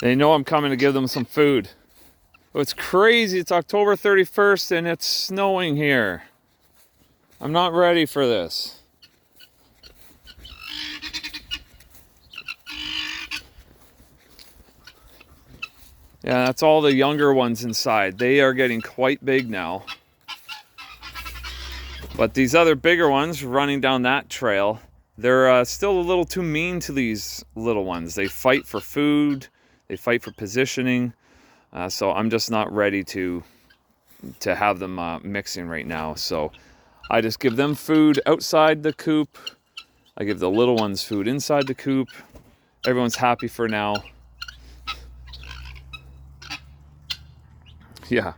They know I'm coming to give them some food. Oh, it's crazy. It's October 31st and it's snowing here. I'm not ready for this. Yeah, that's all the younger ones inside. They are getting quite big now. But these other bigger ones running down that trail, they're still a little too mean to these little ones. They fight for food, they fight for positioning. So I'm just not ready to have them mixing right now. So I just give them food outside the coop. I give the little ones food inside the coop. Everyone's happy for now. Yeah.